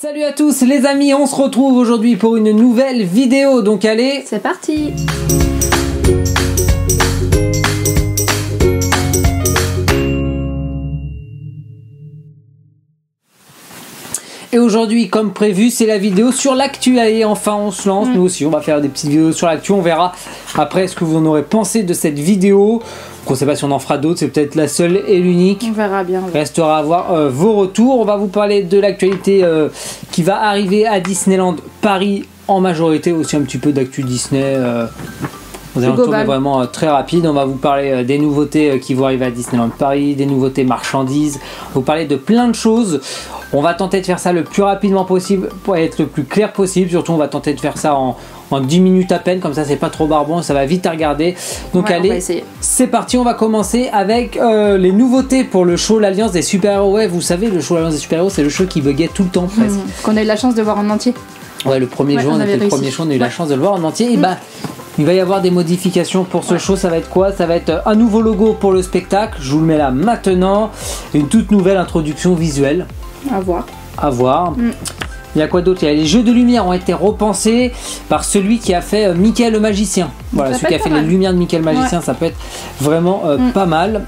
Salut à tous les amis, on se retrouve aujourd'hui pour une nouvelle vidéo, donc allez, c'est parti. Et aujourd'hui, comme prévu, c'est la vidéo sur l'actu. Allez, enfin on se lance, nous aussi on va faire des petites vidéos sur l'actu, on verra après ce que vous en aurez pensé de cette vidéo. On ne sait pas si on en fera d'autres, c'est peut-être la seule et l'unique. On verra bien. Restera à voir vos retours. On va vous parler de l'actualité qui va arriver à Disneyland Paris en majorité, aussi un petit peu d'actu Disney. Vous allez en tourner vraiment très rapide. On va vous parler des nouveautés qui vont arriver à Disneyland Paris, des nouveautés marchandises. On va vous parler de plein de choses. On va tenter de faire ça le plus rapidement possible pour être le plus clair possible. Surtout, on va tenter de faire ça en 10 minutes à peine. Comme ça, c'est pas trop barbant. Ça va vite à regarder. Donc, ouais, allez, c'est parti. On va commencer avec les nouveautés pour le show L'Alliance des super-héros. Ouais, vous savez, le show L'Alliance des super-héros, c'est le show qui buguait tout le temps presque. Qu'on a eu la chance de voir en entier. Ouais, le premier jour, on a fait le premier show, on a eu la chance de le voir en entier. Et bah, il va y avoir des modifications pour ce show. Ça va être quoi? Ça va être un nouveau logo pour le spectacle. Je vous le mets là maintenant. Une toute nouvelle introduction visuelle. À voir. À voir. Il y a quoi d'autre? Il y a les jeux de lumière ont été repensés par celui qui a fait Mickey le magicien. Voilà, celui qui a fait les lumières de Mickey le magicien, ça peut être vraiment pas mal.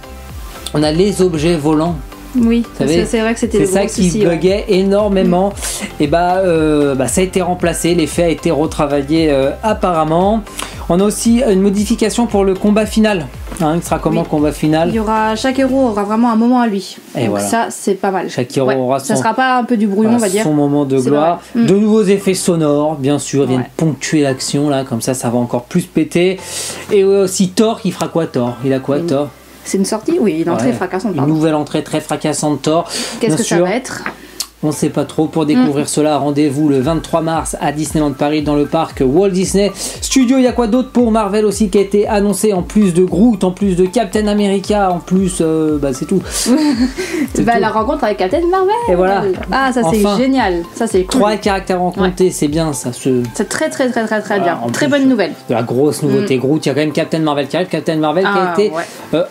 On a les objets volants. Oui, c'est vrai que c'était ça qui buguait énormément. Et bah, ça a été remplacé, l'effet a été retravaillé apparemment. On a aussi une modification pour le combat final. Il sera comment le combat final? Chaque héros aura vraiment un moment à lui. Et donc voilà. Ça c'est pas mal. Chaque héros aura ça sera pas un peu du brouillon, on va dire. Son moment de gloire. De nouveaux effets sonores, bien sûr, viennent ponctuer l'action là, comme ça va encore plus péter. Et aussi Thor, qui fera quoi Thor? Il a quoi Thor? C'est une sortie? Oui, une entrée fracassante. Une nouvelle entrée très fracassante Thor. Qu'est-ce que ça va être? On ne sait pas trop. Pour découvrir cela, rendez-vous le 23 mars à Disneyland Paris dans le parc Walt Disney Studio. Il y a quoi d'autre pour Marvel aussi qui a été annoncé, en plus de Groot, en plus de Captain America, en plus, c'est tout. La rencontre avec Captain Marvel. Et voilà. Ah, ça c'est génial. Ça c'est cool. 3 caractères rencontrés, c'est bien ça. C'est très bien. Très bonne nouvelle. De la grosse nouveauté. Groot, il y a quand même Captain Marvel qui arrive. Captain Marvel qui a été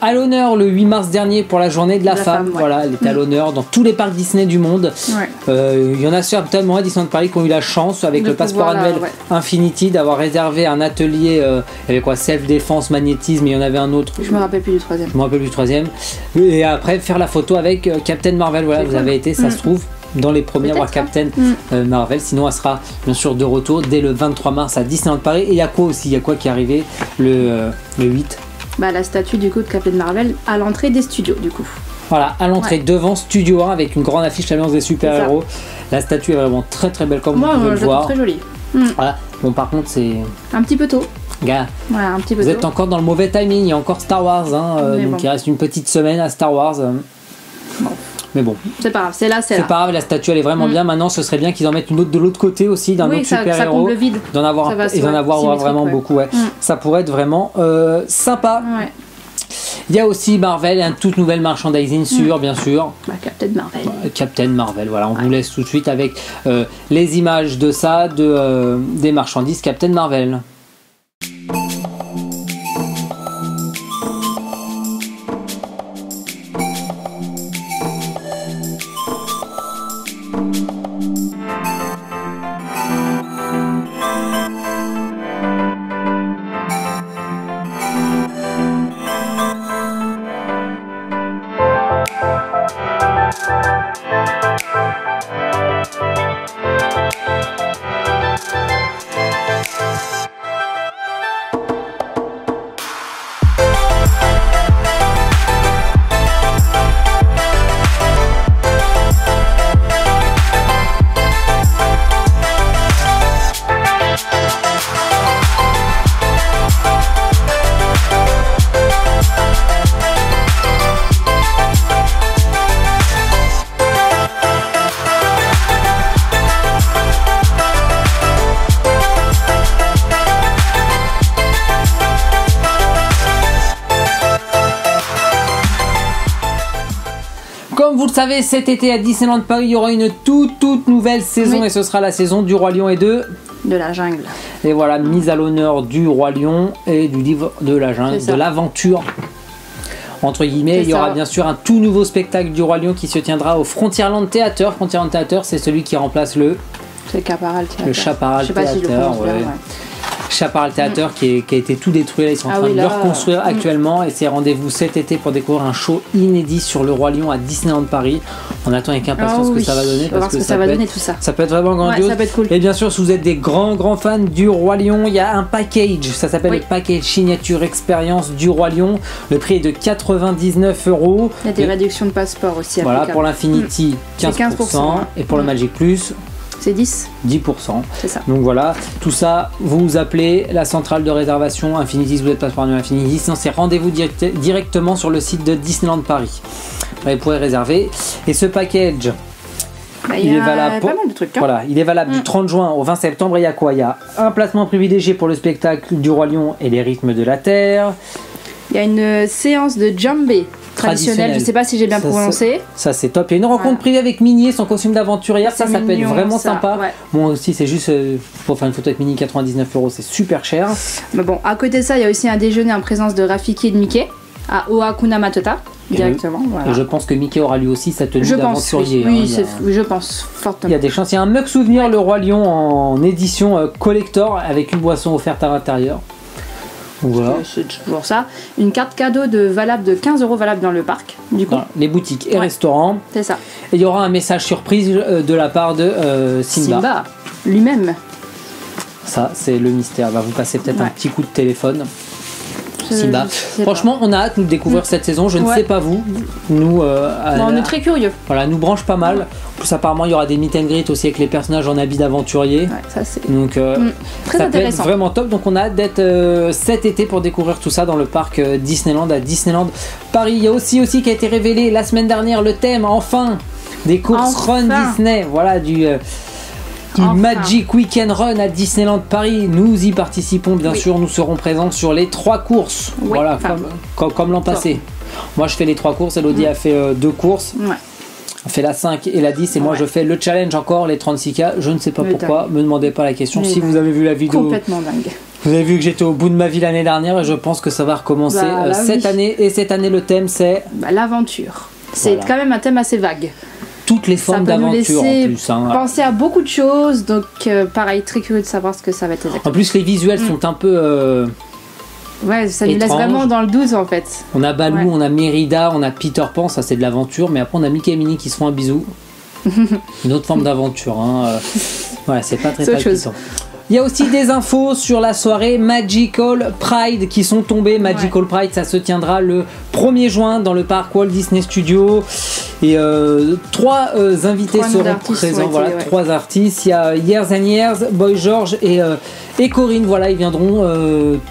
à l'honneur le 8 mars dernier pour la journée de la femme. Voilà, elle était à l'honneur dans tous les parcs Disney du monde. Il y en a certainement à Disneyland Paris qui ont eu la chance avec le passeport annuel Infinity d'avoir réservé un atelier avec quoi, self-défense, magnétisme, il y en avait un autre. Je me rappelle plus du troisième. Je me rappelle plus du troisième. Et après faire la photo avec Captain Marvel. Voilà, vous avez été, ça se trouve, dans les premiers à voir Captain Marvel. Sinon, elle sera bien sûr de retour dès le 23 mars à Disneyland Paris. Et il y a quoi aussi? Il y a quoi qui est arrivé le 8? La statue du coup de Captain Marvel à l'entrée des studios du coup. Voilà, à l'entrée devant Studio 1 avec une grande affiche L'Alliance des super-héros. La statue est vraiment très très belle comme vous pouvez le voir. Très jolie. Voilà. Bon, par contre, c'est un petit peu tôt. Gars, un petit peu vous êtes encore dans le mauvais timing. Il y a encore Star Wars, donc il reste une petite semaine à Star Wars. Mais bon, c'est pas grave, c'est là. C'est pas grave, la statue elle est vraiment bien. Maintenant, ce serait bien qu'ils en mettent une autre de l'autre côté aussi, d'un autre super-héros. Ça comble le vide. D'en avoir vraiment beaucoup. Ça pourrait être vraiment sympa. Il y a aussi Marvel, un toute nouvelle merchandising bien sûr. Captain Marvel. Captain Marvel, voilà, on vous laisse tout de suite avec les images de ça, des marchandises Captain Marvel. Comme vous le savez, cet été à Disneyland Paris, il y aura une toute nouvelle saison et ce sera la saison du Roi Lion et de la jungle. Et voilà, mise à l'honneur du Roi Lion et du livre de la jungle, de l'aventure entre guillemets. Il y aura bien sûr un tout nouveau spectacle du Roi Lion qui se tiendra au Frontierland Theater. Frontierland Theater, c'est celui qui remplace le Chaparral Theater. Le Chaparral Theater, Chaparral Theater qui a été tout détruit. Là, ils sont en train de le reconstruire actuellement et c'est rendez-vous cet été pour découvrir un show inédit sur le Roi Lion à Disneyland Paris. On attend avec impatience ce que ça va donner parce que ça va donner tout ça. Ça peut être vraiment grandiose. Ça peut être cool. Et bien sûr, si vous êtes des grands fans du Roi Lion, il y a un package. Ça s'appelle le package signature expérience du Roi Lion. Le prix est de 99 €. Il y a des réductions de passeport aussi. Voilà, pour l'Infinity 15%, et pour le Magic Plus. C'est 10%. C'est ça. Donc voilà, tout ça, vous appelez la centrale de réservation Infinity, si vous êtes passeport de Infinity, sinon c'est rendez-vous directement sur le site de Disneyland Paris. Là, vous pourrez réserver. Et ce package, il est valable pour... pas mal de trucs, hein. Voilà, il est valable du 30 juin au 20 septembre. Il y a quoi? Il y a un placement privilégié pour le spectacle du Roi Lion et les rythmes de la Terre. Il y a une séance de djembé traditionnel, je sais pas si j'ai bien prononcé. Ça c'est top. Il y a une rencontre privée avec Minnie et son costume d'aventurière, ça peut être vraiment sympa. Moi aussi c'est juste pour faire une photo avec Minnie, 99 €, c'est super cher. Mais bon, à côté de ça, il y a aussi un déjeuner en présence de Rafiki et de Mickey à Oakuna Matata directement. Et je pense que Mickey aura lui aussi sa tenue d'aventurier. Oui, je pense fortement. Il y a des chances. Il y a un mug souvenir le Roi Lion en édition collector avec une boisson offerte à l'intérieur. Voilà. C'est toujours ça. Une carte cadeau valable de 15 € valable dans le parc, du coup. Voilà, les boutiques et restaurants. C'est ça. Et il y aura un message surprise de la part de Simba. Simba, lui-même. Ça, c'est le mystère. Va vous passer peut-être un petit coup de téléphone. Simba. Franchement, on a hâte de découvrir cette saison. Je ne sais pas vous. Nous, on est très curieux. Voilà, nous branche pas mal. En plus, apparemment, il y aura des meet and greet aussi avec les personnages en habit d'aventurier. Ça, c'est donc très ça intéressant. peut être vraiment top. Donc, on a hâte d'être cet été pour découvrir tout ça dans le parc Disneyland à Disneyland Paris. Il y a aussi qui a été révélé la semaine dernière le thème enfin des courses Run Disney. Voilà du Magic Weekend Run à Disneyland Paris. Nous y participons bien sûr. Nous serons présents sur les 3 courses. Voilà, comme l'an passé. Moi je fais les 3 courses. Elodie a fait 2 courses. On fait la 5 et la 10 et moi je fais le challenge encore, les 36K. Je ne sais pas pourquoi, me demandez pas la question. Si vous avez vu la vidéo, complètement dingue. Vous avez vu que j'étais au bout de ma vie l'année dernière et je pense que ça va recommencer cette année. Et cette année le thème c'est l'aventure. C'est quand même un thème assez vague. Toutes les formes d'aventure en plus. Penser à beaucoup de choses, donc pareil, très curieux de savoir ce que ça va être exactement. En plus les visuels sont un peu... ça nous laisse vraiment dans le doute en fait. On a Baloo, on a Mérida, on a Peter Pan, ça c'est de l'aventure, mais après on a Mickey et Minnie qui se font un bisou. Une autre forme d'aventure. Voilà, c'est pas très palpitant. Il y a aussi des infos sur la soirée Magical Pride qui sont tombées. Magical Pride, ça se tiendra le 1er juin dans le parc Walt Disney Studios. Et 3 invités seront présents. Voilà, 3 artistes. Il y a Years and Years, Boy George et Corinne. Voilà, ils viendront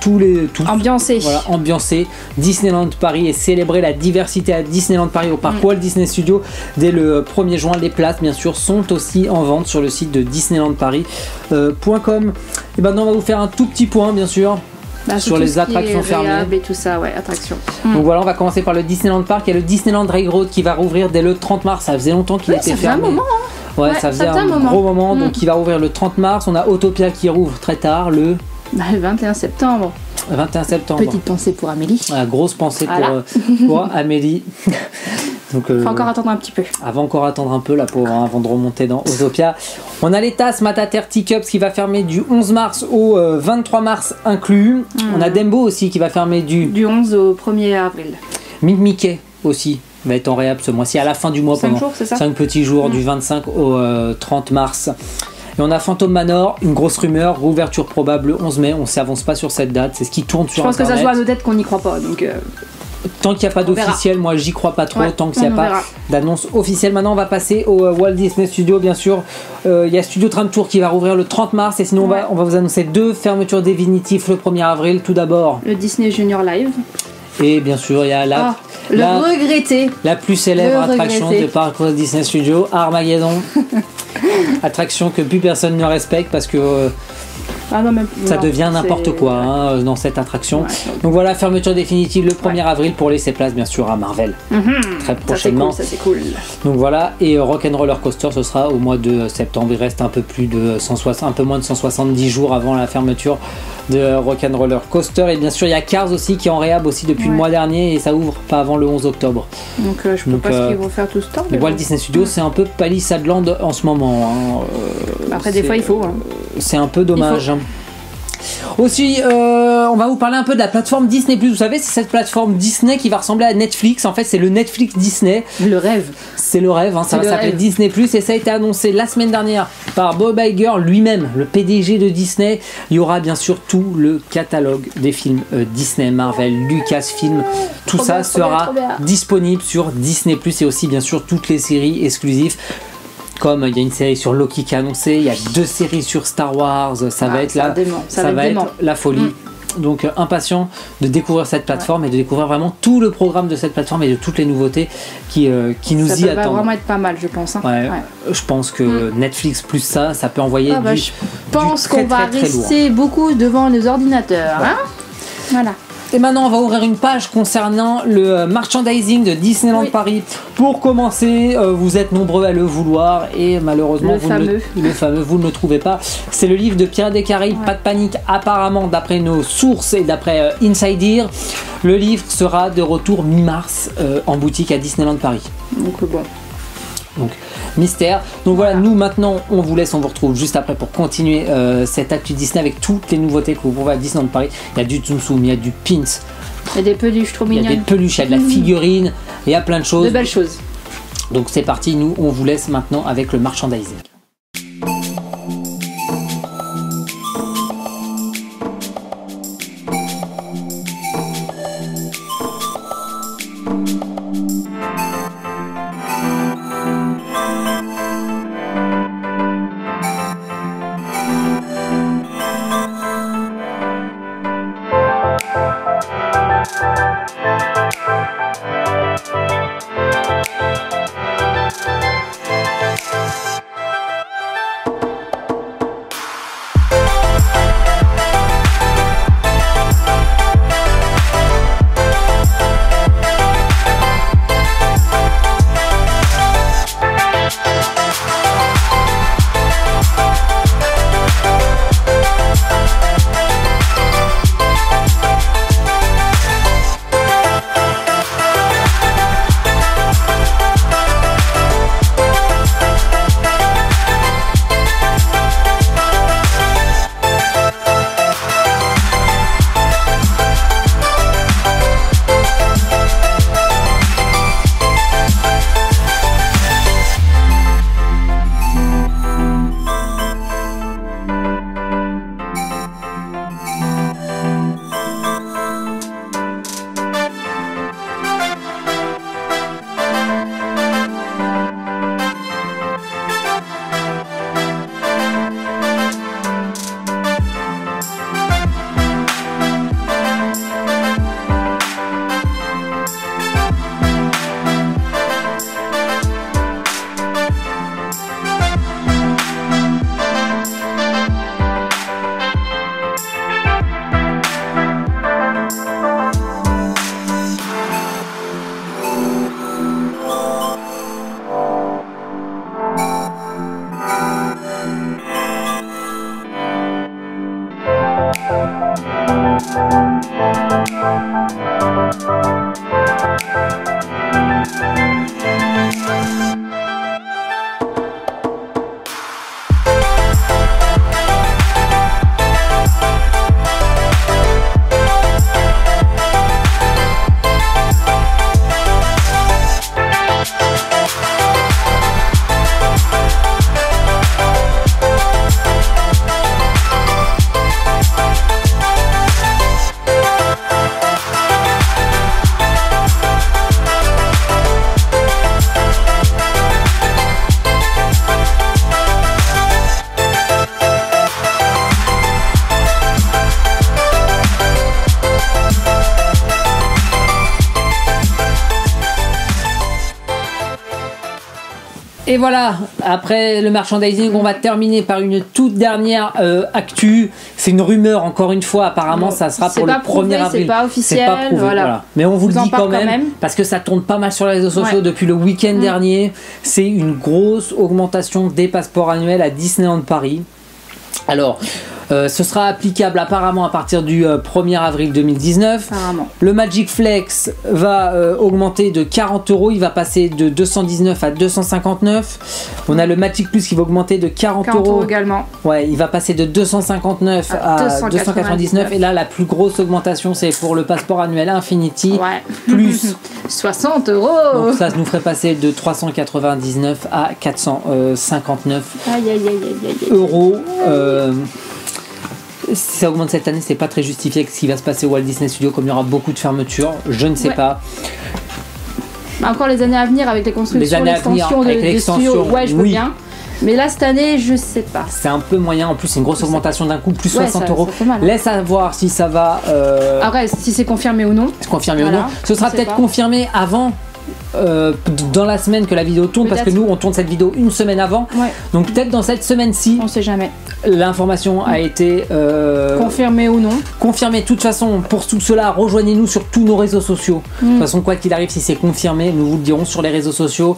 tous ambiancés. Voilà, ambiancés. Disneyland Paris et célébrer la diversité à Disneyland Paris au parc Walt Disney Studios dès le 1er juin. Les places, bien sûr, sont aussi en vente sur le site de disneylandparis.com. Et maintenant, on va vous faire un tout petit point, bien sûr. Sur les attractions fermées et tout ça, attractions. Donc voilà, on va commencer par le Disneyland Park. Il y a le Disneyland Railroad qui va rouvrir dès le 30 mars. Ça faisait longtemps qu'il était fermé. Ça fait un moment. Ça faisait un gros moment. Donc il va rouvrir le 30 mars. On a Autopia qui rouvre très tard le 21 septembre. 21 septembre. Petite pensée pour Amélie. Grosse pensée pour Amélie. Donc, faut encore attendre un petit peu. Encore attendre un peu la pauvre avant de remonter dans Autopia. On a l'Etas Matater Teacups qui va fermer du 11 mars au 23 mars inclus. On a Dembo aussi qui va fermer du 11 au 1er avril. Mickey aussi va être en réhab ce mois-ci à la fin du mois 5 jours, c'est ça 5 petits jours du 25 au 30 mars. Et on a Phantom Manor, une grosse rumeur, réouverture probable le 11 mai. On ne s'avance pas sur cette date, c'est ce qui tourne sur Internet. Je pense que ça joue à nos têtes qu'on n'y croit pas. Donc tant qu'il n'y a pas d'officiel, moi j'y crois pas trop. Tant qu'il n'y a pas d'annonce officielle. Maintenant on va passer au Walt Disney Studios, bien sûr. Il y a Studio Tram Tour qui va rouvrir le 30 mars. Et sinon on va vous annoncer 2 fermetures définitives le 1er avril. Tout d'abord le Disney Junior Live. Et bien sûr il y a la plus célèbre attraction de parc Walt Disney Studios, Armageddon. Attraction que plus personne ne respecte parce que Ah non, même, ça non, devient n'importe quoi hein, dans cette attraction. Donc voilà, fermeture définitive le 1er avril pour laisser place bien sûr à Marvel. Très prochainement. Ça c'est cool. Donc voilà, et Rock'n'Roller Coaster ce sera au mois de septembre. Il reste un peu moins de 170 jours avant la fermeture de Rock'n'Roller Coaster. Et bien sûr il y a Cars aussi qui est en réhab aussi depuis le mois dernier et ça ouvre pas avant le 11 octobre. Donc je sais pas ce qu'ils vont faire tout ce temps. Mais Walt Disney Studios c'est un peu Palisade Land en ce moment. Après des fois il faut. C'est un peu dommage. Aussi, on va vous parler un peu de la plateforme Disney+. Vous savez, c'est cette plateforme Disney qui va ressembler à Netflix. En fait, c'est le Netflix Disney. Le rêve. C'est le rêve, hein. Ça va s'appeler Disney+. Et ça a été annoncé la semaine dernière par Bob Iger lui-même, le PDG de Disney. Il y aura bien sûr tout le catalogue des films Disney, Marvel, Lucasfilm. Tout ça sera disponible sur Disney+. Et aussi, bien sûr, toutes les séries exclusives. Comme il y a une série sur Loki qui est annoncée, il y a 2 séries sur Star Wars, ça va être la folie. Donc impatient de découvrir cette plateforme et de découvrir vraiment tout le programme de cette plateforme et de toutes les nouveautés qui nous y attendent. Ça va vraiment être pas mal, je pense. Je pense que Netflix plus ça peut envoyer je pense qu'on va rester beaucoup devant les ordinateurs. Hein voilà. Et maintenant, on va ouvrir une page concernant le merchandising de Disneyland Paris. Pour commencer, vous êtes nombreux à le vouloir et malheureusement, vous ne le trouvez pas. C'est le livre de Pirates des Caraïbes, Pas de panique, apparemment, d'après nos sources et d'après Insider. Le livre sera de retour mi-mars en boutique à Disneyland Paris. Donc mystère. Donc voilà, nous maintenant on vous laisse, on vous retrouve juste après pour continuer cette actu Disney avec toutes les nouveautés que vous pouvez à Disneyland Paris. Il y a du Tsum Tsum, il y a du pins, il y a des peluches trop mignonnes, il y a des peluches, il y a de la figurine, il y a plein de choses. De belles choses. Donc c'est parti, nous on vous laisse maintenant avec le merchandising. Et voilà, après le merchandising, on va terminer par une toute dernière actu. C'est une rumeur, encore une fois, apparemment ça sera pour le 1er avril. C'est pas officiel, pas prouvé, voilà. Mais on vous le dit quand même, parce que ça tourne pas mal sur les réseaux sociaux depuis le week-end dernier. C'est une grosse augmentation des passeports annuels à Disneyland Paris. Alors, ce sera applicable apparemment à partir du 1er avril 2019. Apparemment. Le Magic Flex va augmenter de 40 €, il va passer de 219 à 259. On a le Magic Plus qui va augmenter de 40 € également. Ouais, il va passer de 259 à 299. Et là, la plus grosse augmentation, c'est pour le passeport annuel Infinity. Plus 60 €. Donc ça nous ferait passer de 399 à 459 €. Si ça augmente cette année, c'est pas très justifié avec ce qui va se passer au Walt Disney Studios, comme il y aura beaucoup de fermetures. Je ne sais pas. Encore les années à venir avec les constructions, l'extension de studios, ouais, je veux bien. Mais là, cette année, je sais pas. C'est un peu moyen. En plus, c'est une grosse augmentation d'un coup, plus 60 €. Laisse à voir si ça va. Après, si c'est confirmé ou non. Confirmé ou non. Ce sera peut-être confirmé avant. Dans la semaine que la vidéo tourne, parce que nous on tourne cette vidéo une semaine avant, donc peut-être dans cette semaine-ci, on sait jamais, l'information a été confirmée ou non. Confirmée. De toute façon, pour tout cela, rejoignez-nous sur tous nos réseaux sociaux. De toute façon, quoi qu'il arrive, si c'est confirmé, nous vous le dirons sur les réseaux sociaux.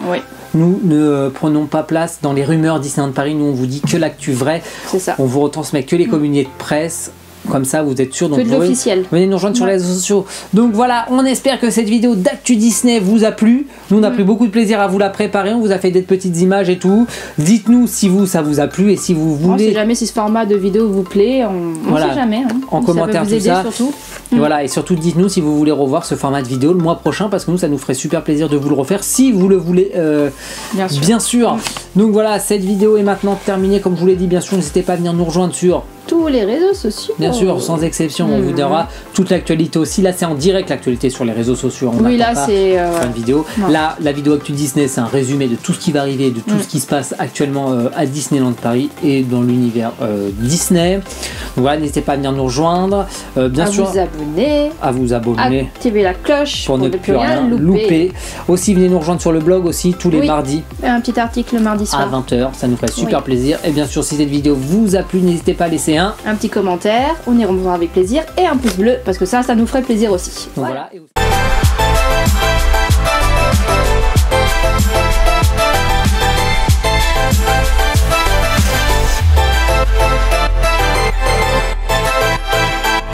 Nous ne prenons pas place dans les rumeurs Disneyland Paris. Nous on vous dit que l'actu vraie. C'est ça. On vous retransmet que les communiqués de presse. Comme ça, vous êtes sûr. Donc, que de l'officiel. Venez nous rejoindre sur les réseaux sociaux. Donc voilà, on espère que cette vidéo d'actu Disney vous a plu. Nous, on a pris beaucoup de plaisir à vous la préparer. On vous a fait des petites images et tout. Dites-nous si ça vous a plu et si vous voulez. On sait jamais si ce format de vidéo vous plaît. On sait jamais. Hein. En commentaire, tout ça. Surtout. Voilà, et surtout, dites-nous si vous voulez revoir ce format de vidéo le mois prochain, parce que nous, ça nous ferait super plaisir de vous le refaire si vous le voulez. Bien sûr. Donc voilà, cette vidéo est maintenant terminée. Comme je vous l'ai dit, bien sûr, n'hésitez pas à venir nous rejoindre sur tous les réseaux sociaux. Bien sûr, sans exception, on vous donnera toute l'actualité aussi. Là, c'est en direct l'actualité sur les réseaux sociaux. On là, c'est une vidéo. Là, la vidéo Actu Disney, c'est un résumé de tout ce qui va arriver, de tout ce qui se passe actuellement à Disneyland Paris et dans l'univers Disney. Donc voilà, n'hésitez pas à venir nous rejoindre. Bien sûr, à vous abonner, activer la cloche pour ne plus rien louper. Aussi, venez nous rejoindre sur le blog aussi tous les mardis. Un petit article le mardi soir à 20h, ça nous ferait super plaisir. Et bien sûr, si cette vidéo vous a plu, n'hésitez pas à laisser un petit commentaire, on y répondra avec plaisir, et un pouce bleu, parce que ça nous ferait plaisir aussi. Donc voilà.